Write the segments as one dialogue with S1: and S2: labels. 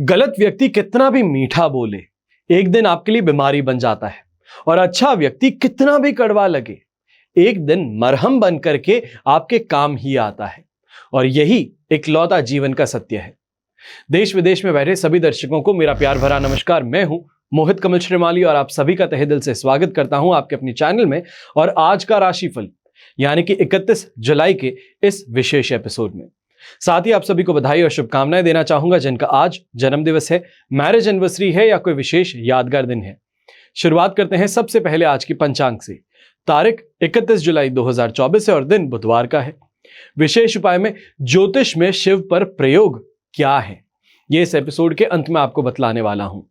S1: गलत व्यक्ति कितना भी मीठा बोले, एक दिन आपके लिए बीमारी बन जाता है। और अच्छा व्यक्ति कितना भी कड़वा लगे, एक दिन मरहम बन करके आपके काम ही आता है। और यही इकलौता जीवन का सत्य है। देश विदेश में बैठे सभी दर्शकों को मेरा प्यार भरा नमस्कार। मैं हूं मोहित कमल श्रीमाली और आप सभी का तहे दिल से स्वागत करता हूं आपके अपने चैनल में और आज का राशिफल यानी कि 31 जुलाई के इस विशेष एपिसोड में। साथ ही आप सभी को बधाई और शुभकामनाएं देना चाहूंगा जिनका आज जन्म दिवस है, मैरिज एनिवर्सरी है या कोई विशेष यादगार दिन है। शुरुआत करते हैं सबसे पहले आज की पंचांग से। तारीख 31 जुलाई 2024 है और दिन बुधवार का है। विशेष उपाय में ज्योतिष में शिव पर प्रयोग क्या है, ये इस एपिसोड के अंत में आपको बतलाने वाला हूं।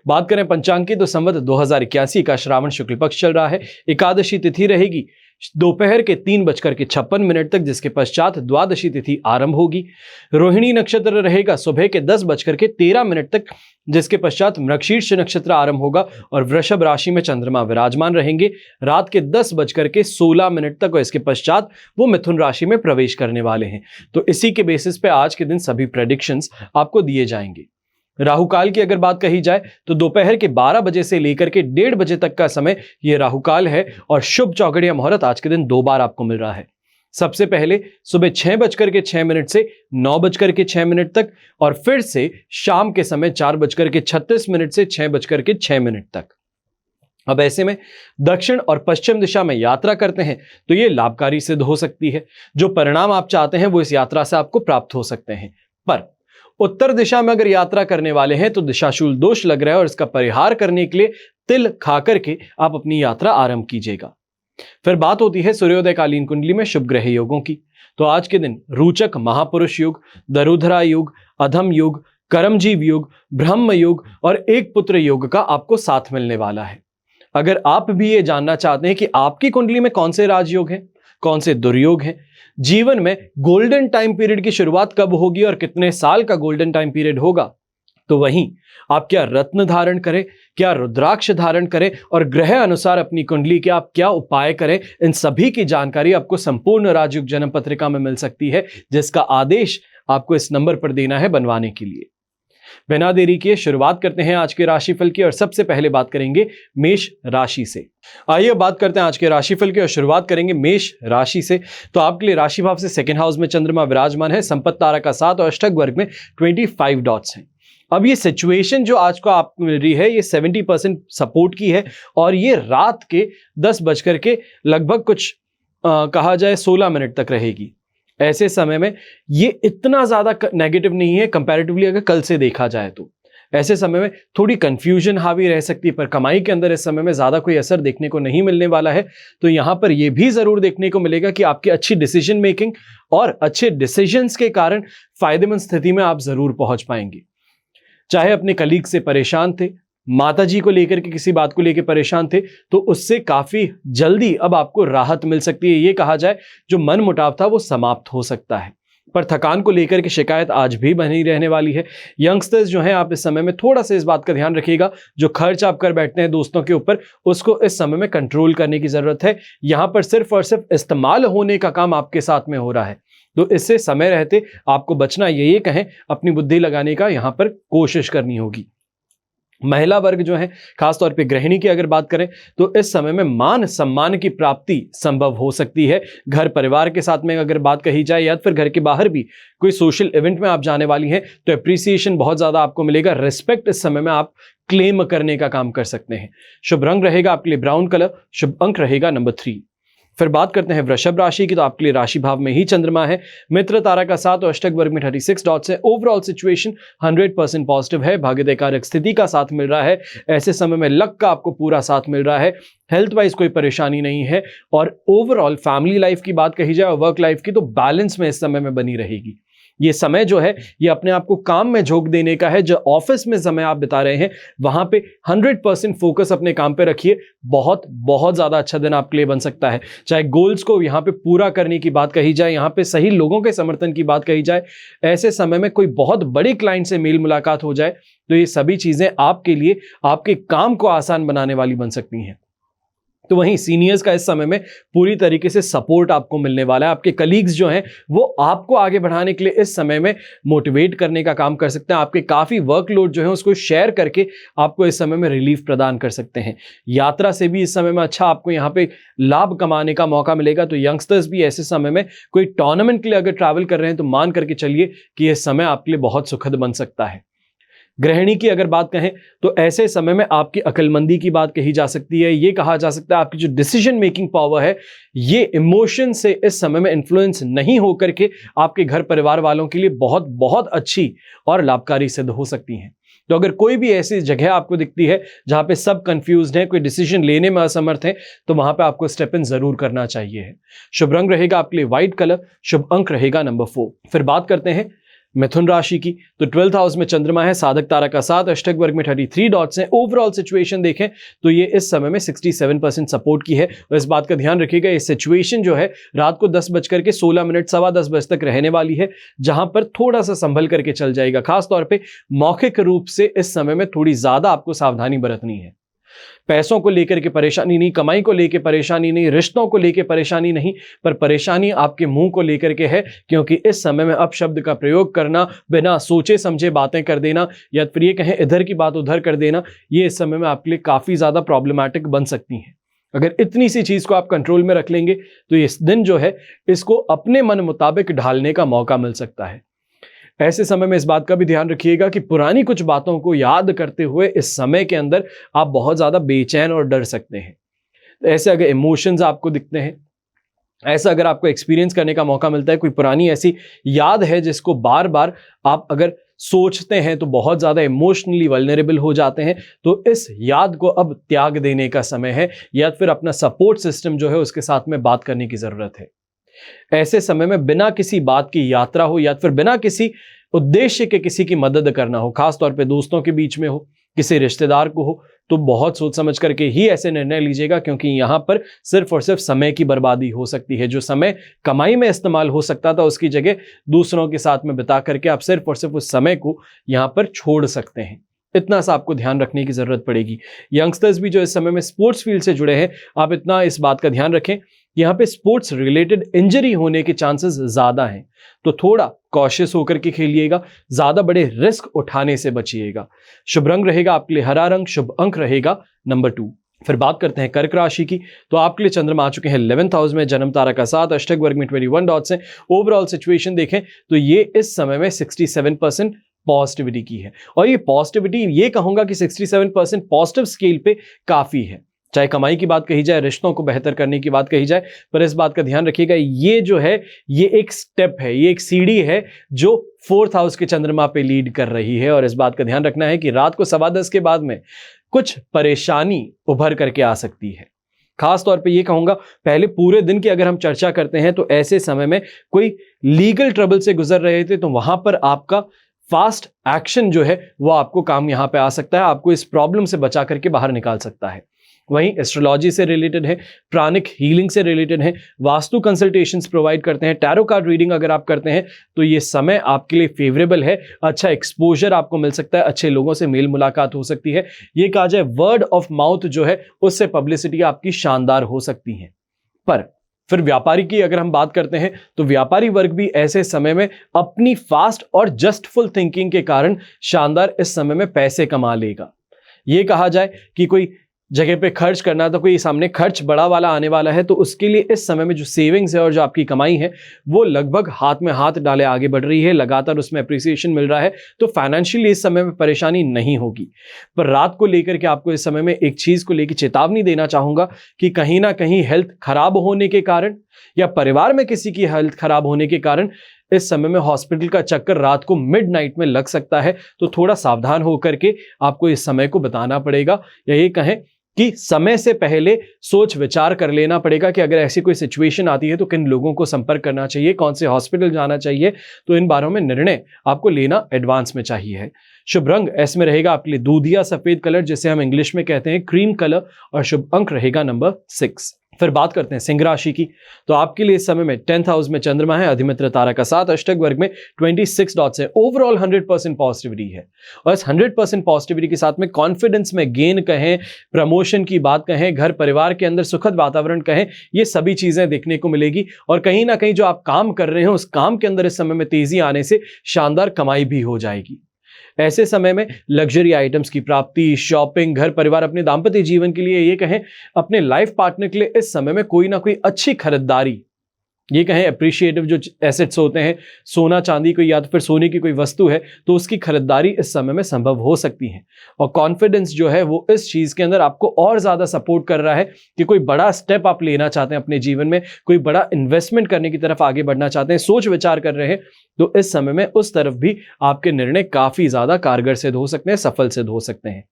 S1: बात करें पंचांग की तो संवत 2081 का श्रावण शुक्ल पक्ष चल रहा है। एकादशी तिथि रहेगी दोपहर के 3:56 तक, जिसके पश्चात द्वादशी तिथि आरंभ होगी। रोहिणी नक्षत्र रहेगा सुबह के 10:13 तक, जिसके पश्चात मृगशीर्ष नक्षत्र आरंभ होगा और वृषभ राशि में चंद्रमा विराजमान रहेंगे रात के 10:16 तक और इसके पश्चात वो मिथुन राशि में प्रवेश करने वाले हैं। तो इसी के बेसिस पे आज के दिन सभी प्रेडिक्शंस आपको दिए जाएंगे। राहु काल की अगर बात कही जाए तो दोपहर के 12 बजे से लेकर के 1:30 बजे तक का समय ये राहु काल है और शुभ चौगड़िया मुहूर्त आज के दिन 2 बार आपको मिल रहा है। सबसे पहले सुबह 6:06 से 9:06 तक और फिर से शाम के समय 4:36 से 6:06 तक। अब ऐसे में दक्षिण और पश्चिम दिशा में यात्रा करते हैं तो ये लाभकारी सिद्ध हो सकती है। जो परिणाम आप चाहते हैं वो इस यात्रा से आपको प्राप्त हो सकते हैं। पर उत्तर दिशा में अगर यात्रा करने वाले हैं तो दिशाशूल दोष लग रहा है और इसका परिहार करने के लिए तिल खा करके आप अपनी यात्रा आरंभ कीजिएगा। फिर बात होती है सूर्योदय कालीन कुंडली में शुभ ग्रह योगों की। तो आज के दिन रोचक महापुरुष योग, दरुधरा योग, अधम योग, करमजीव योग, ब्रह्म योग और एक पुत्र योग का आपको साथ मिलने वाला है। अगर आप भी ये जानना चाहते हैं कि आपकी कुंडली में कौन से राजयोग हैं, कौन से दुर्योग हैं, जीवन में गोल्डन टाइम पीरियड की शुरुआत कब होगी और कितने साल का गोल्डन टाइम पीरियड होगा, तो वहीं आप क्या रत्न धारण करें, क्या रुद्राक्ष धारण करें और ग्रह अनुसार अपनी कुंडली के आप क्या उपाय करें, इन सभी की जानकारी आपको संपूर्ण राजयोग जन्म पत्रिका में मिल सकती है, जिसका आदेश आपको इस नंबर पर देना है बनवाने के लिए। बिना देरी किए शुरुआत करते हैं आज के राशिफल की और सबसे पहले बात करेंगे मेष राशि से। आइए बात करते हैं आज के राशिफल की और शुरुआत करेंगे मेष राशि से। तो आपके लिए राशि भाव से सेकंड हाउस में चंद्रमा विराजमान है। संपत्ति तारा का 7 और अष्टक वर्ग में 25 डॉट्स हैं। अब ये सिचुएशन जो आज को आपको मिल रही है ये 70% सपोर्ट की है और ये रात के 10 बजकर के लगभग कुछ कहा जाए 16 मिनट तक रहेगी। ऐसे समय में ये इतना ज्यादा नेगेटिव नहीं है कंपैरेटिवली अगर कल से देखा जाए तो। ऐसे समय में थोड़ी कंफ्यूजन हावी रह सकती है पर कमाई के अंदर इस समय में ज्यादा कोई असर देखने को नहीं मिलने वाला है। तो यहां पर यह भी जरूर देखने को मिलेगा कि आपकी अच्छी डिसीजन मेकिंग और अच्छे डिसीजंस के कारण फायदेमंद स्थिति में आप जरूर पहुंच पाएंगे। चाहे अपने कलीग से परेशान थे, माता जी को लेकर के किसी बात को लेकर परेशान थे, तो उससे काफी जल्दी अब आपको राहत मिल सकती है। ये कहा जाए जो मन मुटाव था वो समाप्त हो सकता है। पर थकान को लेकर के शिकायत आज भी बनी रहने वाली है। यंगस्टर्स जो हैं आप इस समय में थोड़ा सा इस बात का ध्यान रखिएगा, जो खर्च आप कर बैठते हैं दोस्तों के ऊपर उसको इस समय में कंट्रोल करने की जरूरत है। यहां पर सिर्फ और सिर्फ इस्तेमाल होने का काम आपके साथ में हो रहा है, तो इससे समय रहते आपको बचना, ये कहें अपनी बुद्धि लगाने का यहां पर कोशिश करनी होगी। महिला वर्ग जो है खासतौर पे गृहिणी की अगर बात करें तो इस समय में मान सम्मान की प्राप्ति संभव हो सकती है। घर परिवार के साथ में अगर बात कही जाए या फिर घर के बाहर भी कोई सोशल इवेंट में आप जाने वाली हैं तो अप्रिसिएशन बहुत ज्यादा आपको मिलेगा। रिस्पेक्ट इस समय में आप क्लेम करने का काम कर सकते हैं। शुभ रंग रहेगा आपके लिए ब्राउन कलर, शुभ अंक रहेगा नंबर 3। फिर बात करते हैं वृषभ राशि की। तो आपके लिए राशि भाव में ही चंद्रमा है। मित्र तारा का 7 और अष्टक वर्ग में 36 डॉट्स है। ओवरऑल सिचुएशन 100% पॉजिटिव है। भाग्योदय कारक स्थिति का साथ मिल रहा है। ऐसे समय में लक का आपको पूरा साथ मिल रहा है। हेल्थ वाइज कोई परेशानी नहीं है और ओवरऑल फैमिली लाइफ की बात कही जाए और वर्क लाइफ की तो बैलेंस में इस समय में बनी रहेगी। ये समय जो है ये अपने आप को काम में झोंक देने का है। जो ऑफिस में समय आप बिता रहे हैं वहां पे 100% फोकस अपने काम पे रखिए। बहुत बहुत ज्यादा अच्छा दिन आपके लिए बन सकता है। चाहे गोल्स को यहाँ पे पूरा करने की बात कही जाए, यहाँ पे सही लोगों के समर्थन की बात कही जाए, ऐसे समय में कोई बहुत बड़ी क्लाइंट से मेल मुलाकात हो जाए तो ये सभी चीजें आपके लिए आपके काम को आसान बनाने वाली बन सकती हैं। तो वहीं सीनियर्स का इस समय में पूरी तरीके से सपोर्ट आपको मिलने वाला है। आपके कलीग्स जो हैं वो आपको आगे बढ़ाने के लिए इस समय में मोटिवेट करने का काम कर सकते हैं। आपके काफ़ी वर्कलोड जो है उसको शेयर करके आपको इस समय में रिलीफ प्रदान कर सकते हैं। यात्रा से भी इस समय में अच्छा आपको यहाँ पे लाभ कमाने का मौका मिलेगा। तो यंगस्टर्स भी ऐसे समय में कोई टूर्नामेंट के लिए अगर ट्रैवल कर रहे हैं तो मान करके चलिए कि यह समय आपके लिए बहुत सुखद बन सकता है। गृहिणी की अगर बात कहें तो ऐसे समय में आपकी अक्लमंदी की बात कही जा सकती है। ये कहा जा सकता है आपकी जो डिसीजन मेकिंग पावर है ये इमोशन से इस समय में इन्फ्लुएंस नहीं होकर के आपके घर परिवार वालों के लिए बहुत बहुत अच्छी और लाभकारी सिद्ध हो सकती हैं। तो अगर कोई भी ऐसी जगह आपको दिखती है जहां पे सब कंफ्यूज्ड हैं, कोई डिसीजन लेने में असमर्थ हैं, तो वहां पे आपको स्टेप इन जरूर करना चाहिए। शुभ रंग रहेगा आपके लिए व्हाइट कलर, शुभ अंक रहेगा नंबर 4। फिर बात करते हैं मिथुन राशि की। तो 12th हाउस में चंद्रमा है, साधक तारा का 7, अष्टक वर्ग में 33 डॉट्स हैं। ओवरऑल सिचुएशन देखें तो ये इस समय में 67% सपोर्ट की है। और इस बात का ध्यान रखिएगा ये सिचुएशन जो है रात को 10:16 सवा 10 बजे तक रहने वाली है, जहां पर थोड़ा सा संभल करके चल जाएगा। खासतौर पर मौखिक रूप से इस समय में थोड़ी ज्यादा आपको सावधानी बरतनी है। पैसों को लेकर के परेशानी नहीं, कमाई को लेकर परेशानी नहीं, रिश्तों को लेकर परेशानी नहीं, पर परेशानी आपके मुंह को लेकर के है, क्योंकि इस समय में अपशब्द का प्रयोग करना, बिना सोचे समझे बातें कर देना, या फिर ये कहें इधर की बात उधर कर देना, ये इस समय में आपके लिए काफी ज्यादा प्रॉब्लमैटिक बन सकती है। अगर इतनी सी चीज को आप कंट्रोल में रख लेंगे तो इस दिन जो है इसको अपने मन मुताबिक ढालने का मौका मिल सकता है। ऐसे समय में इस बात का भी ध्यान रखिएगा कि पुरानी कुछ बातों को याद करते हुए इस समय के अंदर आप बहुत ज्यादा बेचैन और डर सकते हैं। ऐसे अगर इमोशंस आपको दिखते हैं, ऐसा अगर आपको एक्सपीरियंस करने का मौका मिलता है, कोई पुरानी ऐसी याद है जिसको बार बार आप अगर सोचते हैं तो बहुत ज्यादा इमोशनली वल्नरेबल हो जाते हैं, तो इस याद को अब त्याग देने का समय है, या फिर अपना सपोर्ट सिस्टम जो है उसके साथ में बात करने की जरूरत है। ऐसे समय में बिना किसी बात की यात्रा हो या फिर बिना किसी उद्देश्य के किसी की मदद करना हो, खासतौर पे दोस्तों के बीच में हो, किसी रिश्तेदार को हो, तो बहुत सोच समझ करके ही ऐसे निर्णय लीजिएगा, क्योंकि यहां पर सिर्फ और सिर्फ समय की बर्बादी हो सकती है। जो समय कमाई में इस्तेमाल हो सकता था उसकी जगह दूसरों के साथ में बिता करके आप सिर्फ और सिर्फ उस समय को यहां पर छोड़ सकते हैं। इतना सा आपको ध्यान रखने की जरूरत पड़ेगी। यंगस्टर्स भी जो इस समय में स्पोर्ट्स फील्ड से जुड़े हैं, आप इतना इस बात का ध्यान रखें कि यहाँ पे स्पोर्ट्स रिलेटेड इंजरी होने के चांसेस ज्यादा हैं, तो थोड़ा कॉशियस होकर के खेलिएगा, ज्यादा बड़े रिस्क उठाने से बचिएगा। शुभ रंग रहेगा आपके लिए हरा रंग, शुभ अंक रहेगा नंबर 2। फिर बात करते हैं कर्क राशि की। तो आपके लिए चंद्रमा आ चुके हैं 11th हाउस में, जन्म तारा का 7, अष्टक वर्ग में 21 डॉट्स हैं। ओवरऑल सिचुएशन देखें तो ये इस समय में 67% पॉजिटिविटी की है, और ये पॉजिटिविटी ये कहूंगा कि 67% पॉजिटिव स्केल पे काफी है। चाहे कमाई की बात कही जाए, रिश्तों को बेहतर करने की बात कही जाए, पर इस बात का ध्यान रखिएगा ये जो है ये एक स्टेप है, ये एक सीढ़ी है जो 4th हाउस के चंद्रमा पे लीड कर रही है। और इस बात का ध्यान रखना है कि रात को 10:15 के बाद में कुछ परेशानी उभर करके आ सकती है। खास तौर पे ये कहूंगा पहले पूरे दिन की अगर हम चर्चा करते हैं तो ऐसे समय में कोई लीगल ट्रबल से गुजर रहे थे तो वहां पर आपका फास्ट एक्शन जो है वो आपको काम यहां पे आ सकता है, आपको इस प्रॉब्लम से बचा करके बाहर निकाल सकता है। वहीं एस्ट्रोलॉजी से रिलेटेड है, प्राणिक हीलिंग से रिलेटेड है, वास्तु कंसल्टेशंस प्रोवाइड करते हैं, टैरो कार्ड रीडिंग अगर आप करते हैं तो ये समय आपके लिए फेवरेबल है। अच्छा एक्सपोजर आपको मिल सकता है, अच्छे लोगों से मेल मुलाकात हो सकती है, ये कहा जाए वर्ड ऑफ माउथ जो है उससे पब्लिसिटी आपकी शानदार हो सकती है। पर फिर व्यापारी की अगर हम बात करते हैं तो व्यापारी वर्ग भी ऐसे समय में अपनी फास्ट और जस्टफुल थिंकिंग के कारण शानदार इस समय में पैसे कमा लेगा। ये कहा जाए कि कोई जगह पे खर्च करना, तो कोई सामने खर्च बड़ा वाला आने वाला है, तो उसके लिए इस समय में जो सेविंग्स है और जो आपकी कमाई है वो लगभग हाथ में हाथ डाले आगे बढ़ रही है, लगातार उसमें अप्रिसिएशन मिल रहा है, तो फाइनेंशियली इस समय में परेशानी नहीं होगी। पर रात को लेकर के आपको इस समय में एक चीज को लेकर चेतावनी देना चाहूंगा कि कहीं ना कहीं हेल्थ खराब होने के कारण या परिवार में किसी की हेल्थ खराब होने के कारण इस समय में हॉस्पिटल का चक्कर रात को मिडनाइट में लग सकता है, तो थोड़ा सावधान होकर के आपको इस समय को बताना पड़ेगा, या ये कहें कि समय से पहले सोच विचार कर लेना पड़ेगा कि अगर ऐसी कोई सिचुएशन आती है तो किन लोगों को संपर्क करना चाहिए, कौन से हॉस्पिटल जाना चाहिए, तो इन बारों में निर्णय आपको लेना एडवांस में चाहिए है। शुभ रंग इसमें रहेगा आपके लिए दूधिया सफेद कलर, जिसे हम इंग्लिश में कहते हैं क्रीम कलर, और शुभ अंक रहेगा नंबर 6। फिर बात करते हैं सिंह राशि की। तो आपके लिए इस समय में 10th हाउस में चंद्रमा है, अधिमित्र तारा का साथ, अष्टक वर्ग में 26 डॉट्स है। ओवरऑल 100% पॉजिटिविटी है और इस 100% पॉजिटिविटी के साथ में कॉन्फिडेंस में गेन कहें, प्रमोशन की बात कहें, घर परिवार के अंदर सुखद वातावरण कहें, ये सभी चीजें देखने को मिलेगी। और कहीं ना कहीं जो आप काम कर रहे हैं उस काम के अंदर इस समय में तेजी आने से शानदार कमाई भी हो जाएगी। ऐसे समय में लग्जरी आइटम्स की प्राप्ति, शॉपिंग, घर परिवार, अपने दाम्पत्य जीवन के लिए ये कहें, अपने लाइफ पार्टनर के लिए इस समय में कोई ना कोई अच्छी खरीदारी, ये कहें अप्रिशिएटिव जो एसेट्स होते हैं, सोना चांदी कोई या तो फिर सोने की कोई वस्तु है, तो उसकी खरीदारी इस समय में संभव हो सकती है। और कॉन्फिडेंस जो है वो इस चीज के अंदर आपको और ज्यादा सपोर्ट कर रहा है कि कोई बड़ा स्टेप आप लेना चाहते हैं अपने जीवन में, कोई बड़ा इन्वेस्टमेंट करने की तरफ आगे बढ़ना चाहते हैं, सोच विचार कर रहे हैं, तो इस समय में उस तरफ भी आपके निर्णय काफी ज्यादा कारगर सिद्ध हो सकते हैं, सफल सिद्ध हो सकते हैं।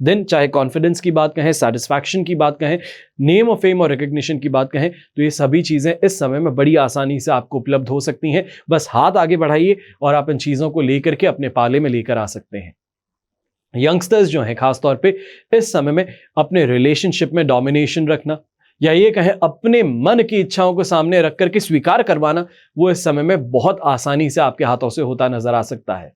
S1: दिन चाहे कॉन्फिडेंस की बात कहें, सेटिस्फैक्शन की बात कहें, नेम ऑफ फेम और रिकग्निशन की बात कहें, तो ये सभी चीजें इस समय में बड़ी आसानी से आपको उपलब्ध हो सकती हैं। बस हाथ आगे बढ़ाइए और आप इन चीजों को लेकर के अपने पाले में लेकर आ सकते हैं। यंगस्टर्स जो हैं खासतौर पे इस समय में अपने रिलेशनशिप में डोमिनेशन रखना, या ये कहें अपने मन की इच्छाओं को सामने रख करके स्वीकार करवाना, वो इस समय में बहुत आसानी से आपके हाथों से होता नजर आ सकता है।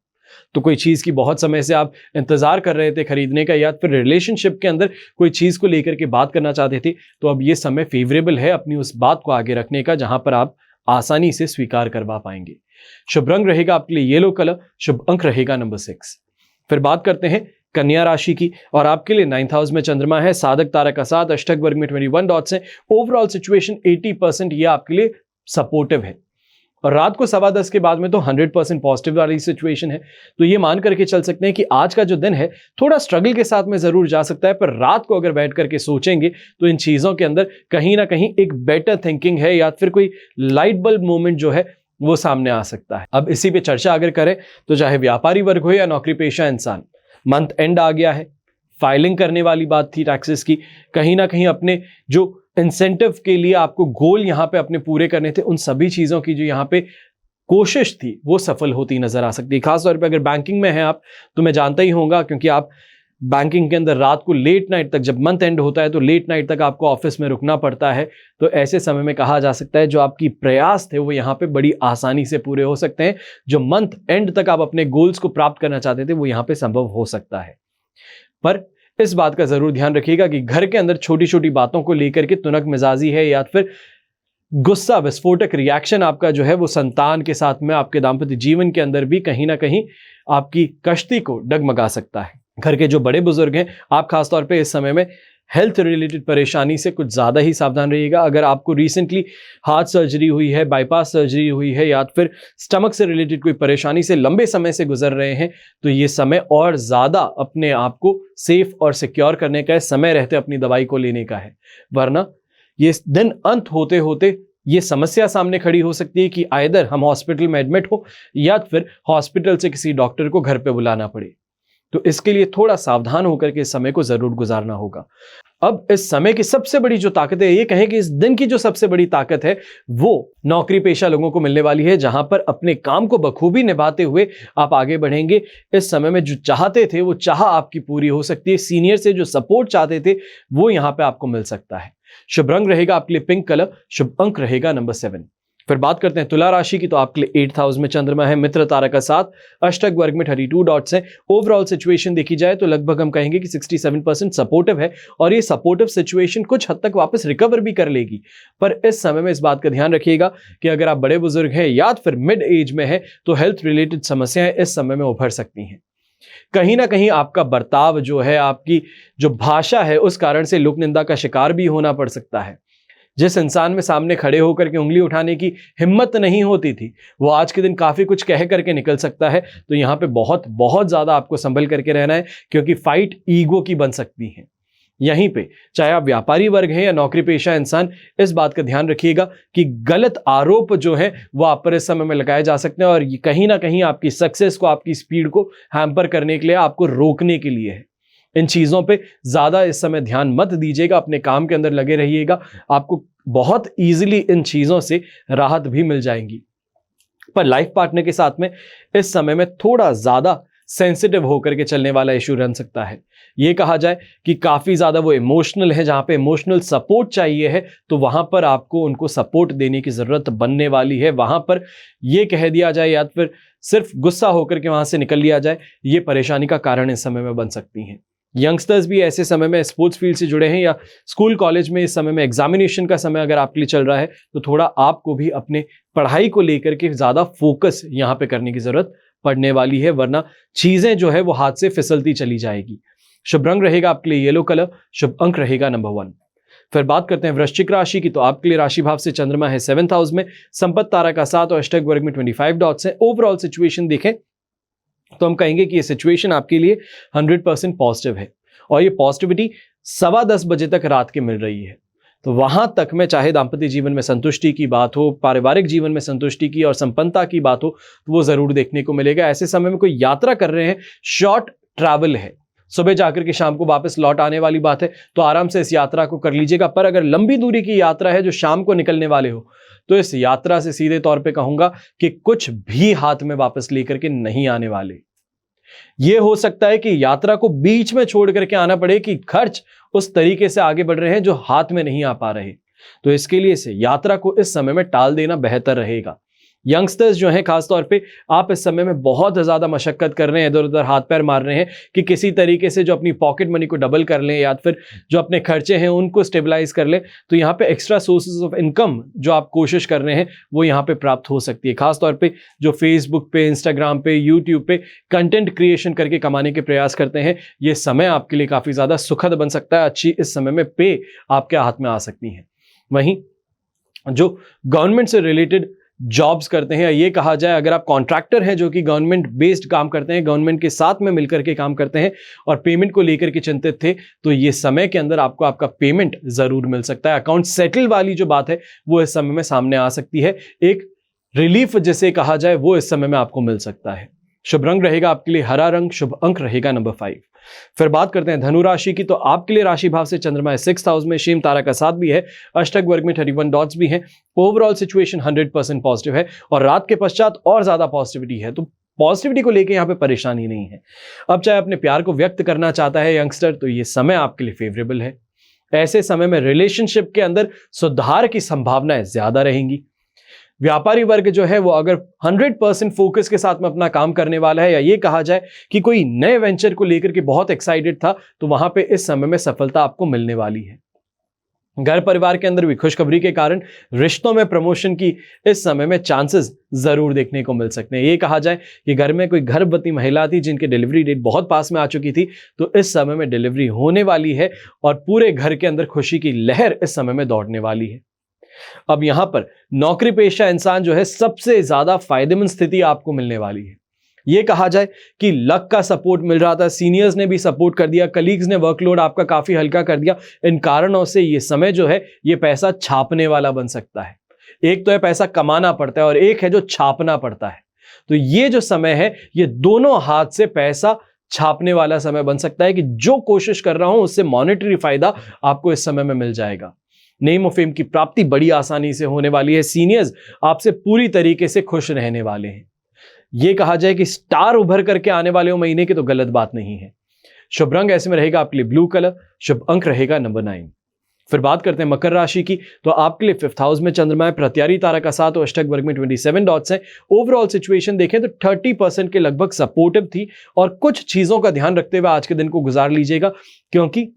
S1: तो कोई चीज की बहुत समय से आप इंतजार कर रहे थे खरीदने का, या फिर रिलेशनशिप के अंदर कोई चीज को लेकर के बात करना चाहते थे, तो अब ये समय फेवरेबल है अपनी उस बात को आगे रखने का जहां पर आप आसानी से स्वीकार करवा पाएंगे। शुभ रंग रहेगा आपके लिए येलो कलर, शुभ अंक रहेगा नंबर 6। फिर बात करते हैं कन्या राशि की, और आपके लिए 9th हाउस में चंद्रमा है, साधक तारा का साथ, अष्टक वर्ग में 21 डॉट्स है। ओवरऑल सिचुएशन 80% ये आपके लिए सपोर्टिव है और रात को 10:15 के बाद में तो 100% पॉजिटिव वाली सिचुएशन है। तो ये मान करके चल सकते हैं कि आज का जो दिन है थोड़ा स्ट्रगल के साथ में जरूर जा सकता है, पर रात को अगर बैठ करके सोचेंगे तो इन चीजों के अंदर कहीं ना कहीं एक बेटर थिंकिंग है, या फिर कोई लाइट बल्ब मोमेंट जो है वो सामने आ सकता है। अब इसी पे चर्चा अगर करें तो चाहे व्यापारी वर्ग हो या नौकरी पेशा इंसान, मंथ एंड आ गया है, फाइलिंग करने वाली बात थी टैक्सेस की, कहीं ना कहीं अपने जो इंसेंटिव के लिए आपको गोल यहां पे अपने पूरे करने थे, उन सभी चीजों की जो यहां पे कोशिश थी वो सफल होती नजर आ सकती है। खासतौर पे अगर बैंकिंग में है आप, तो मैं जानता ही होगा, क्योंकि आप बैंकिंग के अंदर रात को लेट नाइट तक, जब मंथ एंड होता है तो लेट नाइट तक आपको ऑफिस में रुकना पड़ता है। तो ऐसे समय में कहा जा सकता है जो आपकी प्रयास थे वो यहाँ पे बड़ी आसानी से पूरे हो सकते हैं। जो मंथ एंड तक आप अपने गोल्स को प्राप्त करना चाहते थे वो यहाँ पे संभव हो सकता है। पर इस बात का जरूर ध्यान रखिएगा कि घर के अंदर छोटी छोटी बातों को लेकर के तुनक मिजाजी है, या फिर गुस्सा, विस्फोटक रिएक्शन आपका जो है वो संतान के साथ में आपके दाम्पत्य जीवन के अंदर भी कहीं ना कहीं आपकी कश्ती को डगमगा सकता है। घर के जो बड़े बुजुर्ग हैं, आप खासतौर पे इस समय में हेल्थ रिलेटेड परेशानी से कुछ ज़्यादा ही सावधान रहिएगा। अगर आपको रिसेंटली हार्ट सर्जरी हुई है, बाईपास सर्जरी हुई है, या फिर स्टमक से रिलेटेड कोई परेशानी से लंबे समय से गुजर रहे हैं, तो ये समय और ज़्यादा अपने आप को सेफ और सिक्योर करने का है, समय रहते अपनी दवाई को लेने का है। वरना ये दिन अंत होते होते ये समस्या सामने खड़ी हो सकती है कि आइदर हम हॉस्पिटल में एडमिट हो या फिर हॉस्पिटल से किसी डॉक्टर को घर पे बुलाना पड़े। तो इसके लिए थोड़ा सावधान होकर के इस समय को जरूर गुजारना होगा। अब इस समय की सबसे बड़ी जो ताकत है, ये कहें कि इस दिन की जो सबसे बड़ी ताकत है वो नौकरी पेशा लोगों को मिलने वाली है, जहां पर अपने काम को बखूबी निभाते हुए आप आगे बढ़ेंगे। इस समय में जो चाहते थे वो चाह आपकी पूरी हो सकती है। सीनियर से जो सपोर्ट चाहते थे वो यहां पे आपको मिल सकता है। शुभ रंग रहेगा आपके लिए पिंक कलर, शुभ अंक रहेगा नंबर 7। फिर बात करते हैं तुला राशि की, तो आपके लिए 8th हाउस में चंद्रमा है, मित्र तारा का साथ, अष्टक वर्ग में 32 डॉट्स है। ओवरऑल सिचुएशन देखी जाए तो लगभग हम कहेंगे कि 67% सपोर्टिव है, और ये सपोर्टिव सिचुएशन कुछ हद तक वापस रिकवर भी कर लेगी। पर इस समय में इस बात का ध्यान रखिएगा कि अगर आप बड़े बुजुर्ग हैं या फिर मिड एज में है तो हेल्थ रिलेटेड समस्याएं इस समय में उभर सकती हैं। कहीं ना कहीं आपका बर्ताव जो है, आपकी जो भाषा है, उस कारण से लोक निंदा का शिकार भी होना पड़ सकता है। जिस इंसान में सामने खड़े होकर के उंगली उठाने की हिम्मत नहीं होती थी, वो आज के दिन काफी कुछ कह करके निकल सकता है। तो यहाँ पे बहुत बहुत ज्यादा आपको संभल करके रहना है, क्योंकि फाइट ईगो की बन सकती है। यहीं पे चाहे आप व्यापारी वर्ग हैं या नौकरी पेशा इंसान, इस बात का ध्यान रखिएगा कि गलत आरोप जो है वो आप पर इस समय में लगाए जा सकते हैं, और ये कहीं ना कहीं आपकी सक्सेस को, आपकी स्पीड को हैम्पर करने के लिए, आपको रोकने के लिए है। इन चीजों पे ज्यादा इस समय ध्यान मत दीजिएगा, अपने काम के अंदर लगे रहिएगा। आपको बहुत इजीली इन चीजों से राहत भी मिल जाएंगी। पर लाइफ पार्टनर के साथ में इस समय में थोड़ा ज्यादा सेंसिटिव होकर के चलने वाला इशू रह सकता है। ये कहा जाए कि काफ़ी ज़्यादा वो इमोशनल है, जहाँ पे इमोशनल सपोर्ट चाहिए है तो वहाँ पर आपको उनको सपोर्ट देने की ज़रूरत बनने वाली है। वहाँ पर ये कह दिया जाए या फिर सिर्फ गुस्सा होकर के वहाँ से निकल लिया जाए, ये परेशानी का कारण इस समय में बन सकती हैं। यंगस्टर्स भी ऐसे समय में स्पोर्ट्स फील्ड से जुड़े हैं या स्कूल कॉलेज में इस समय में एग्जामिनेशन का समय अगर आपके लिए चल रहा है तो थोड़ा आपको भी अपने पढ़ाई को लेकर के ज़्यादा फोकस यहाँ पे करने की ज़रूरत पड़ने वाली है, वरना चीज़ें जो है वो हाथ से फिसलती चली जाएगी। शुभ रंग रहेगा आपके लिए येलो कलर, शुभ अंक रहेगा नंबर 1। फिर बात करते हैं वृश्चिक राशि की, तो आपके लिए राशि भाव से चंद्रमा है 7th हाउस में, संपत्ति तारा का 7 और अष्टक वर्ग में 25 डॉट्स है। ओवरऑल सिचुएशन देखें तो हम कहेंगे कि ये सिचुएशन आपके लिए 100% पॉजिटिव है और ये पॉजिटिविटी 10:15 बजे तक रात के मिल रही है। तो वहां तक में चाहे दाम्पत्य जीवन में संतुष्टि की बात हो, पारिवारिक जीवन में संतुष्टि की और संपन्नता की बात हो तो वो जरूर देखने को मिलेगा। ऐसे समय में कोई यात्रा कर रहे हैं, शॉर्ट ट्रैवल है, सुबह जाकर के शाम को वापस लौट आने वाली बात है, तो आराम से इस यात्रा को कर लीजिएगा। पर अगर लंबी दूरी की यात्रा है जो शाम को निकलने वाले हो तो इस यात्रा से सीधे तौर पे कहूंगा कि कुछ भी हाथ में वापस लेकर के नहीं आने वाले। यह हो सकता है कि यात्रा को बीच में छोड़ करके आना पड़े कि खर्च उस तरीके से आगे बढ़ रहे हैं जो हाथ में नहीं आ पा रहे, तो इसके लिए से यात्रा को इस समय में टाल देना बेहतर रहेगा। यंगस्टर्स जो हैं खासतौर पे आप इस समय में बहुत ज़्यादा मशक्कत कर रहे हैं, इधर उधर हाथ पैर मार रहे हैं कि किसी तरीके से जो अपनी पॉकेट मनी को डबल कर लें या फिर जो अपने खर्चे हैं उनको स्टेबलाइज कर लें। तो यहाँ पे एक्स्ट्रा सोर्सेज ऑफ इनकम जो आप कोशिश कर रहे हैं वो यहाँ पे प्राप्त हो सकती है। खासतौर पे जो फेसबुक पे, इंस्टाग्राम पे, यूट्यूब पे कंटेंट क्रिएशन करके कमाने के प्रयास करते हैं, ये समय आपके लिए काफ़ी ज़्यादा सुखद बन सकता है। अच्छी इस समय में पे आपके हाथ में आ सकती हैं। वहीं जो गवर्नमेंट से रिलेटेड जॉब्स करते हैं, ये कहा जाए अगर आप कॉन्ट्रैक्टर हैं जो कि गवर्नमेंट बेस्ड काम करते हैं, गवर्नमेंट के साथ में मिलकर के काम करते हैं और पेमेंट को लेकर के चिंतित थे, तो ये समय के अंदर आपको आपका पेमेंट जरूर मिल सकता है। अकाउंट सेटल वाली जो बात है वो इस समय में सामने आ सकती है। एक रिलीफ जिसे कहा जाए वो इस समय में आपको मिल सकता है। शुभ रंग रहेगा आपके लिए हरा रंग, शुभ अंक रहेगा नंबर 5। फिर बात करते हैं धनु राशि की, तो आपके लिए राशि भाव से चंद्रमा है 6th हाउस में, शेम तारा का 7 भी है, अष्टक वर्ग में 31 डॉट्स भी हैं। ओवरऑल सिचुएशन 100% पॉजिटिव है और रात के पश्चात और ज्यादा पॉजिटिविटी है, तो पॉजिटिविटी को लेकर यहां पे परेशानी नहीं है। अब चाहे अपने प्यार को व्यक्त करना चाहता है यंगस्टर, तो ये समय आपके लिए फेवरेबल है। ऐसे समय में रिलेशनशिप के अंदर सुधार की संभावनाएं ज्यादा रहेंगी। व्यापारी वर्ग जो है वो अगर 100% फोकस के साथ में अपना काम करने वाला है, या ये कहा जाए कि कोई नए वेंचर को लेकर के बहुत एक्साइटेड था, तो वहां पे इस समय में सफलता आपको मिलने वाली है। घर परिवार के अंदर भी खुशखबरी के कारण रिश्तों में प्रमोशन की इस समय में चांसेस जरूर देखने को मिल सकते हैं। ये कहा जाए कि घर में कोई गर्भवती महिला थी जिनकी डिलीवरी डेट बहुत पास में आ चुकी थी, तो इस समय में डिलीवरी होने वाली है और पूरे घर के अंदर खुशी की लहर इस समय में दौड़ने वाली है। अब यहां पर नौकरी पेशा इंसान जो है सबसे ज्यादा फायदेमंद स्थिति आपको मिलने वाली है। यह कहा जाए कि लक का सपोर्ट मिल रहा था, सीनियर्स ने भी सपोर्ट कर दिया, कलीग्स ने वर्कलोड आपका काफी हल्का कर दिया। इन कारणों से यह समय जो है यह पैसा छापने वाला बन सकता है। एक तो है पैसा कमाना पड़ता है और एक है जो छापना पड़ता है। तो ये जो समय है ये दोनों हाथ से पैसा छापने वाला समय बन सकता है कि जो कोशिश कर रहा हूं उससे मॉनेटरी फायदा आपको इस समय में मिल जाएगा। नेम और फेम की प्राप्ति बड़ी आसानी से होने वाली है। सीनियर्स आपसे पूरी तरीके से खुश रहने वाले हैं। यह कहा जाए कि स्टार उभर करके आने वाले हो महीने की, तो गलत बात नहीं है। शुभ रंग ऐसे में रहेगा आपके लिए ब्लू कलर, शुभ अंक रहेगा नंबर 9। फिर बात करते हैं मकर राशि की, तो आपके लिए 5th हाउस में चंद्रमा है, प्रत्यारी तारा का 7 और अष्टक वर्ग में 27 डॉट्स हैं। ओवरऑल सिचुएशन देखें तो 30% के लगभग सपोर्टिव थी और कुछ चीजों का ध्यान रखते हुए आज के दिन को गुजार लीजिएगा, क्योंकि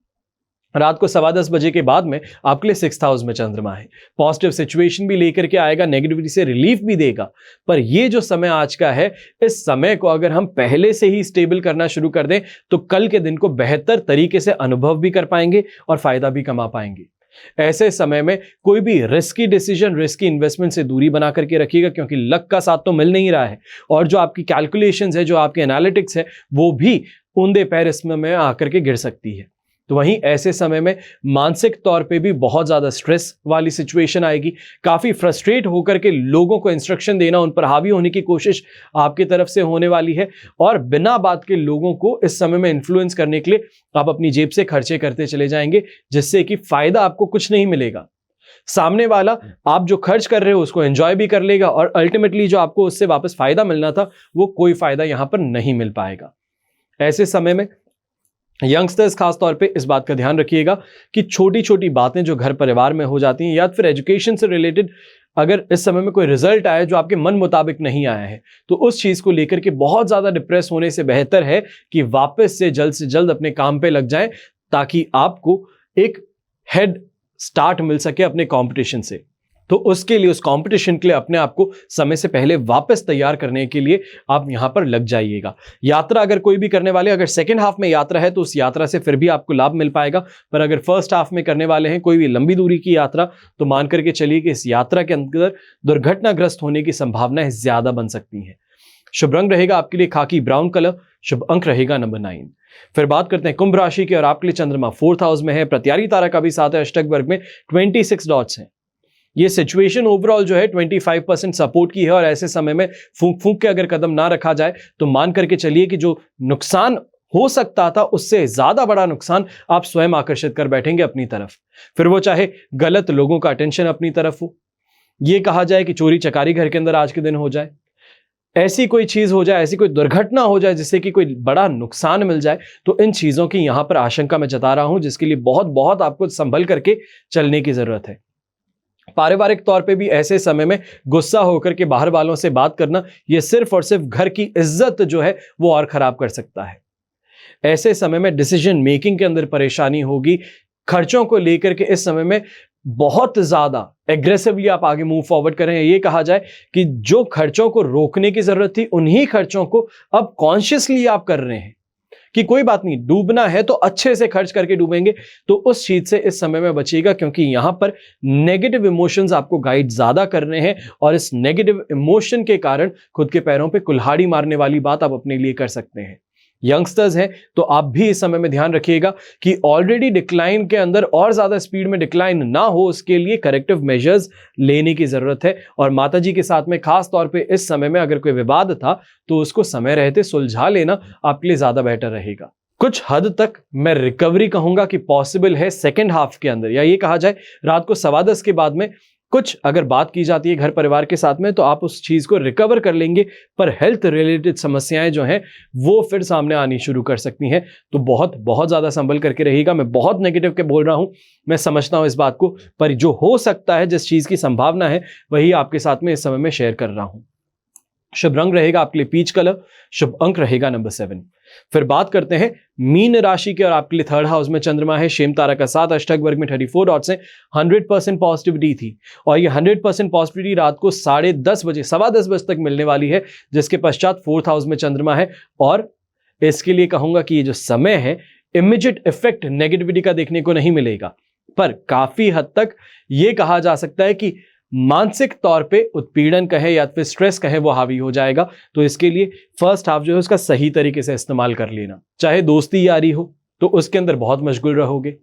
S1: रात को 10:15 बजे के बाद में आपके लिए 6th हाउस में चंद्रमा है। पॉजिटिव सिचुएशन भी लेकर के आएगा, नेगेटिविटी से रिलीफ भी देगा। पर ये जो समय आज का है, इस समय को अगर हम पहले से ही स्टेबल करना शुरू कर दें तो कल के दिन को बेहतर तरीके से अनुभव भी कर पाएंगे और फायदा भी कमा पाएंगे। ऐसे समय में कोई भी रिस्की डिसीजन, रिस्की इन्वेस्टमेंट से दूरी बना करके रखिएगा, क्योंकि लक का साथ तो मिल नहीं रहा है और जो आपकी कैलकुलेशंस है, जो आपके एनालिटिक्स है, वो भी ऊंधे पैर इसमें में आकर के गिर सकती है। तो वहीं ऐसे समय में मानसिक तौर पे भी बहुत ज़्यादा स्ट्रेस वाली सिचुएशन आएगी। काफ़ी फ्रस्ट्रेट होकर के लोगों को इंस्ट्रक्शन देना, उन पर हावी होने की कोशिश आपकी तरफ से होने वाली है और बिना बात के लोगों को इस समय में इन्फ्लुएंस करने के लिए आप अपनी जेब से खर्चे करते चले जाएंगे, जिससे कि फायदा आपको कुछ नहीं मिलेगा। सामने वाला आप जो खर्च कर रहे हो उसको एंजॉय भी कर लेगा और अल्टीमेटली जो आपको उससे वापस फायदा मिलना था वो कोई फायदा यहां पर नहीं मिल पाएगा। ऐसे समय में यंगस्टर्स खास तौर पे इस बात का ध्यान रखिएगा कि छोटी छोटी बातें जो घर परिवार में हो जाती हैं या फिर एजुकेशन से रिलेटेड अगर इस समय में कोई रिजल्ट आया जो आपके मन मुताबिक नहीं आया है तो उस चीज को लेकर के बहुत ज्यादा डिप्रेस होने से बेहतर है कि वापस से जल्द अपने काम पे लग जाएं, ताकि आपको एक हेड स्टार्ट मिल सके अपने कंपटीशन से। तो उसके लिए, उस कंपटीशन के लिए अपने आप को समय से पहले वापस तैयार करने के लिए आप यहां पर लग जाइएगा। यात्रा अगर कोई भी करने वाले, अगर सेकेंड हाफ में यात्रा है तो उस यात्रा से फिर भी आपको लाभ मिल पाएगा, पर अगर फर्स्ट हाफ में करने वाले हैं कोई भी लंबी दूरी की यात्रा तो मान करके चलिए कि इस यात्रा के अंदर दुर्घटनाग्रस्त होने की संभावनाएं ज्यादा बन सकती हैं। शुभ रंग रहेगा आपके लिए खाकी ब्राउन कलर, शुभ अंक रहेगा नंबर 9। फिर बात करते हैं कुंभ राशि की और आपके लिए चंद्रमा 4th हाउस में है, प्रत्यारी तारा का भी साथ है, अष्टक वर्ग में 26 डॉट्स हैं। ये सिचुएशन ओवरऑल जो है 25% सपोर्ट की है और ऐसे समय में फूंक फूंक के अगर कदम ना रखा जाए तो मान करके चलिए कि जो नुकसान हो सकता था उससे ज्यादा बड़ा नुकसान आप स्वयं आकर्षित कर बैठेंगे अपनी तरफ। फिर वो चाहे गलत लोगों का अटेंशन अपनी तरफ हो, ये कहा जाए कि चोरी चकारी घर के अंदर आज के दिन हो जाए, ऐसी कोई चीज हो जाए, ऐसी कोई दुर्घटना हो जाए जिससे कि कोई बड़ा नुकसान मिल जाए, तो इन चीजों की यहां पर आशंका मैं जता रहा हूं, जिसके लिए बहुत बहुत आपको संभल करके चलने की जरूरत है। पारिवारिक तौर पे भी ऐसे समय में गुस्सा होकर के बाहर वालों से बात करना, यह सिर्फ और सिर्फ घर की इज्जत जो है वो और खराब कर सकता है। ऐसे समय में डिसीजन मेकिंग के अंदर परेशानी होगी। खर्चों को लेकर के इस समय में बहुत ज्यादा एग्रेसिवली आप आगे मूव फॉरवर्ड करें। ये कहा जाए कि जो खर्चों को रोकने की जरूरत थी उन्हीं खर्चों को अब कॉन्शियसली आप कर रहे हैं कि कोई बात नहीं, डूबना है तो अच्छे से खर्च करके डूबेंगे। तो उस चीज से इस समय में बचिएगा, क्योंकि यहां पर नेगेटिव इमोशंस आपको गाइड ज्यादा कर रहे हैं और इस नेगेटिव इमोशन के कारण खुद के पैरों पे कुल्हाड़ी मारने वाली बात आप अपने लिए कर सकते हैं। यंगस्टर्स हैं तो आप भी इस समय में ध्यान रखिएगा कि ऑलरेडी डिक्लाइन के अंदर और ज्यादा स्पीड में डिक्लाइन ना हो, उसके लिए करेक्टिव मेजर्स लेने की जरूरत है। और माताजी के साथ में खास तौर पे इस समय में अगर कोई विवाद था तो उसको समय रहते सुलझा लेना आपके लिए ज्यादा बेटर रहेगा। कुछ हद तक मैं रिकवरी कहूंगा कि पॉसिबल है सेकेंड हाफ के अंदर, या ये कहा जाए रात को 10:15 के बाद में कुछ अगर बात की जाती है घर परिवार के साथ में तो आप उस चीज को रिकवर कर लेंगे, पर हेल्थ रिलेटेड समस्याएं जो हैं वो फिर सामने आनी शुरू कर सकती हैं। तो बहुत बहुत ज्यादा संभल करके रहिएगा। मैं बहुत नेगेटिव के बोल रहा हूं, मैं समझता हूं इस बात को, पर जो हो सकता है, जिस चीज की संभावना है, वही आपके साथ में इस समय में शेयर कर रहा हूं। शुभ रंग रहेगा आपके लिए पीच कलर, शुभ अंक रहेगा नंबर 7। फिर बात करते हैं मीन राशि के और आपके लिए 3rd हाउस में चंद्रमा है, शेम तारा का साथ, अष्टक वर्ग में 34 डॉट्स हैं। 100% पॉजिटिविटी थी और ये 100% पॉजिटिविटी रात को 10:30 बजे, 10:15 बजे तक मिलने वाली है, जिसके पश्चात 4th हाउस में चंद्रमा है। और इसके लिए कहूंगा कि ये जो समय है इमीडिएट इफेक्ट नेगेटिविटी का देखने को नहीं मिलेगा, पर काफी हद तक ये कहा जा सकता है कि मानसिक तौर पे उत्पीड़न कहे या फिर स्ट्रेस कहे वो हावी हो जाएगा। तो इसके लिए फर्स्ट हाफ जो है उसका सही तरीके से इस्तेमाल कर लेना। चाहे दोस्ती यारी हो तो उसके अंदर बहुत मशगूल रहोगे।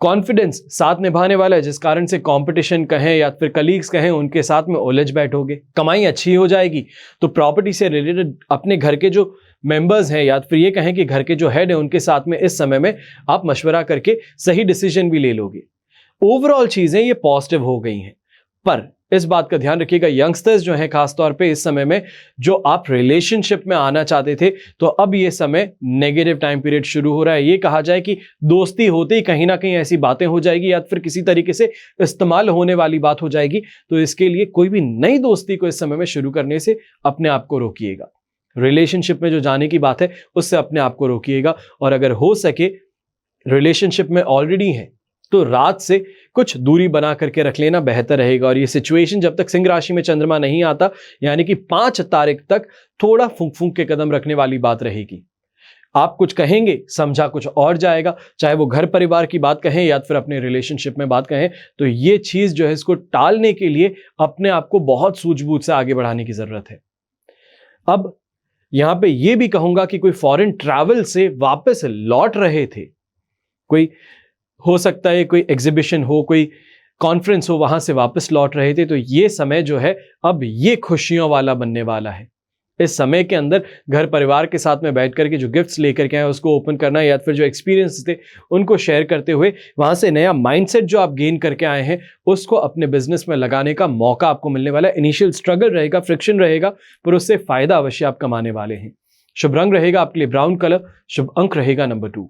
S1: कॉन्फिडेंस साथ निभाने वाला है, जिस कारण से कंपटीशन कहें या फिर कलीग्स कहें उनके साथ में उलझ बैठोगे। कमाई अच्छी हो जाएगी तो प्रॉपर्टी से रिलेटेड अपने घर के जो मेंबर्स हैं या फिर ये कहें कि घर के जो हेड हैं उनके साथ में इस समय में आप मशवरा करके सही डिसीजन भी ले लोगे। ओवरऑल चीजें ये पॉजिटिव हो गई हैं, पर इस बात का ध्यान रखिएगा यंगस्टर्स जो हैं खास तौर पे इस समय में, जो आप रिलेशनशिप में आना चाहते थे तो अब ये समय नेगेटिव टाइम पीरियड शुरू हो रहा है। ये कहा जाए कि दोस्ती होते ही कहीं ना कहीं ऐसी बातें हो जाएगी या फिर किसी तरीके से इस्तेमाल होने वाली बात हो जाएगी। तो इसके लिए कोई भी नई दोस्ती को इस समय में शुरू करने से अपने आप को रोकिएगा। रिलेशनशिप में जो जाने की बात है उससे अपने आप को रोकिएगा, और अगर हो सके रिलेशनशिप में ऑलरेडी है तो रात से कुछ दूरी बना करके रख लेना बेहतर रहेगा। और ये सिचुएशन जब तक सिंह राशि में चंद्रमा नहीं आता, यानी कि 5 तारीख तक थोड़ा फूंक फूंक के कदम रखने वाली बात रहेगी। आप कुछ कहेंगे, समझा कुछ और जाएगा, चाहे वो घर परिवार की बात कहें या फिर अपने रिलेशनशिप में बात कहें। तो ये चीज जो है इसको टालने के लिए अपने आप को बहुत सूझबूझ से आगे बढ़ाने की जरूरत है। अब यहां पे ये भी कहूंगा कि कोई फॉरेन ट्रैवल से वापस लौट रहे थे, कोई हो सकता है कोई एग्जीबिशन हो, कोई कॉन्फ्रेंस हो, वहां से वापस लौट रहे थे, तो ये समय जो है अब ये खुशियों वाला बनने वाला है। इस समय के अंदर घर परिवार के साथ में बैठ करके जो गिफ्ट्स लेकर के आए उसको ओपन करना, या फिर जो एक्सपीरियंस थे उनको शेयर करते हुए वहां से नया माइंडसेट जो आप गेन करके आए हैं उसको अपने बिजनेस में लगाने का मौका आपको मिलने वाला है। इनिशियल स्ट्रगल रहेगा, फ्रिक्शन रहेगा, पर उससे फायदा अवश्य आप कमाने वाले हैं। शुभ रंग रहेगा आपके लिए ब्राउन कलर, शुभ अंक रहेगा नंबर 2।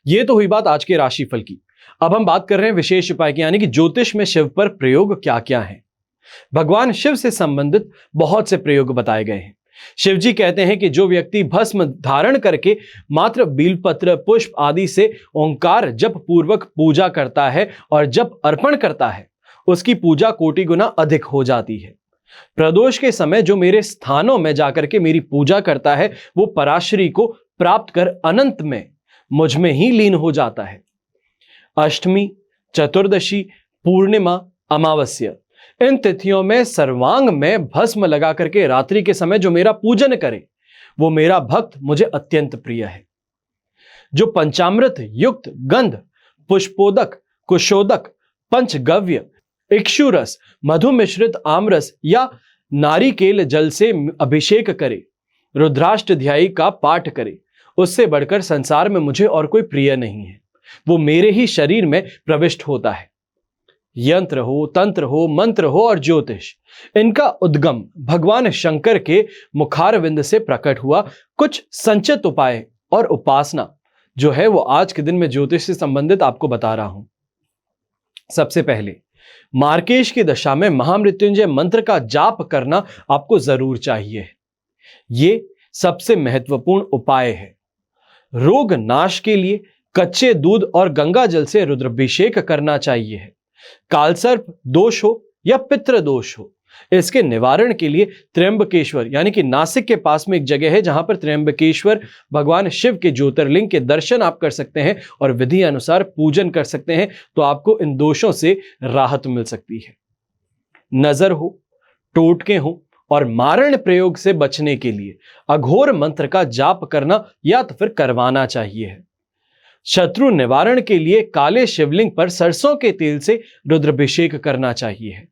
S1: ये तो हुई बात आज के राशिफल की। अब हम बात कर रहे हैं विशेष उपाय की, यानी कि ज्योतिष में शिव पर प्रयोग क्या क्या है। भगवान शिव से संबंधित बहुत से प्रयोग बताए गए हैं। शिव जी कहते हैं कि जो व्यक्ति भस्म धारण करके मात्र बीलपत्र पुष्प आदि से ओंकार जप पूर्वक पूजा करता है और जप अर्पण करता है, उसकी पूजा कोटि गुना अधिक हो जाती है। प्रदोष के समय जो मेरे स्थानों में जाकर के मेरी पूजा करता है, वो पराशरी को प्राप्त कर अनंत में मुझ में ही लीन हो जाता है। अष्टमी, चतुर्दशी, पूर्णिमा, अमावस्या, इन तिथियों में सर्वांग में भस्म लगा करके रात्रि के समय जो मेरा पूजन करे, वो मेरा भक्त मुझे अत्यंत प्रिय है। जो पंचामृत युक्त गंध, पुष्पोदक, कुशोदक, पंचगव्य, इक्षुरस, मधु मिश्रित आमरस या नारिकेल जल से अभिषेक करे, रुद्राष्टध्यायी का पाठ करे, उससे बढ़कर संसार में मुझे और कोई प्रिय नहीं है। वो मेरे ही शरीर में प्रविष्ट होता है। यंत्र हो, तंत्र हो, मंत्र हो और ज्योतिष, इनका उद्गम भगवान शंकर के मुखारविंद से प्रकट हुआ। कुछ संचित उपाय और उपासना जो है वो आज के दिन में ज्योतिष से संबंधित आपको बता रहा हूं। सबसे पहले मार्केश की दशा में महामृत्युंजय मंत्र का जाप करना आपको जरूर चाहिए। ये सबसे महत्वपूर्ण उपाय है। रोग नाश के लिए कच्चे दूध और गंगा जल से रुद्राभिषेक करना चाहिए। कालसर्प दोष हो या पितृ दोष हो, इसके निवारण के लिए त्र्यंबकेश्वर, यानी कि नासिक के पास में एक जगह है जहां पर त्र्यंबकेश्वर भगवान शिव के ज्योतिर्लिंग के दर्शन आप कर सकते हैं और विधि अनुसार पूजन कर सकते हैं, तो आपको इन दोषों से राहत मिल सकती है। नजर हो, टोटके हो और मारण प्रयोग से बचने के लिए अघोर मंत्र का जाप करना या तो फिर करवाना चाहिए। शत्रु निवारण के लिए काले शिवलिंग पर सरसों के तेल से रुद्राभिषेक करना चाहिए।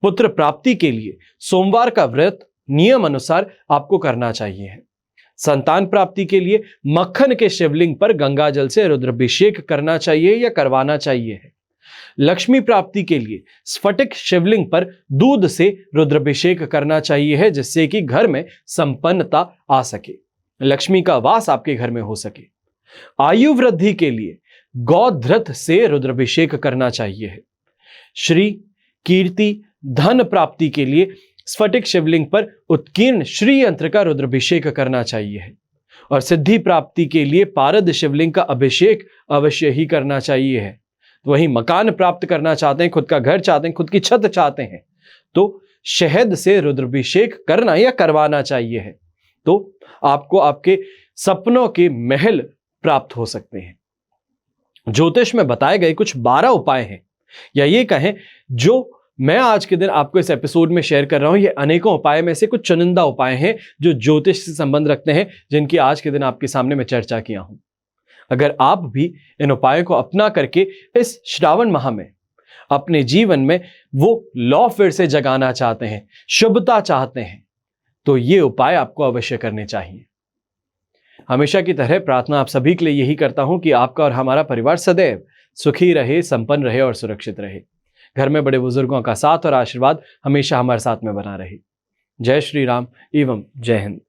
S1: पुत्र प्राप्ति के लिए सोमवार का व्रत नियम अनुसार आपको करना चाहिए। संतान प्राप्ति के लिए मक्खन के शिवलिंग पर गंगा जल से रुद्राभिषेक करना चाहिए या करवाना चाहिए। लक्ष्मी प्राप्ति के लिए स्फटिक शिवलिंग पर दूध से रुद्राभिषेक करना चाहिए, जिससे कि घर में संपन्नता आ सके, लक्ष्मी का वास आपके घर में हो सके। आयु वृद्धि के लिए गौधृत से रुद्राभिषेक करना चाहिए। श्री, कीर्ति, धन प्राप्ति के लिए स्फटिक शिवलिंग पर उत्कीर्ण श्री यंत्र का रुद्राभिषेक करना चाहिए। और सिद्धि प्राप्ति के लिए पारद शिवलिंग का अभिषेक अवश्य ही करना चाहिए। वहीं मकान प्राप्त करना चाहते हैं, खुद का घर चाहते हैं, खुद की छत चाहते हैं, तो शहद से रुद्राभिषेक करना या करवाना चाहिए। तो आपको आपके सपनों के महल प्राप्त हो सकते हैं। ज्योतिष में बताए गए कुछ 12 उपाय हैं, या ये कहें जो मैं आज के दिन आपको इस एपिसोड में शेयर कर रहा हूं, ये अनेकों उपाय में से कुछ चुनिंदा उपाय हैं जो ज्योतिष से संबंध रखते हैं, जिनकी आज के दिन आपके सामने मैं चर्चा किया हूं। अगर आप भी इन उपायों को अपना करके इस श्रावण माह में अपने जीवन में वो लौ फिर से जगाना चाहते हैं, शुभता चाहते हैं, तो ये उपाय आपको अवश्य करने चाहिए। हमेशा की तरह प्रार्थना आप सभी के लिए यही करता हूं कि आपका और हमारा परिवार सदैव सुखी रहे, संपन्न रहे और सुरक्षित रहे। घर में बड़े बुजुर्गों का साथ और आशीर्वाद हमेशा हमारे साथ में बना रहे। जय श्री राम एवं जय हिंद।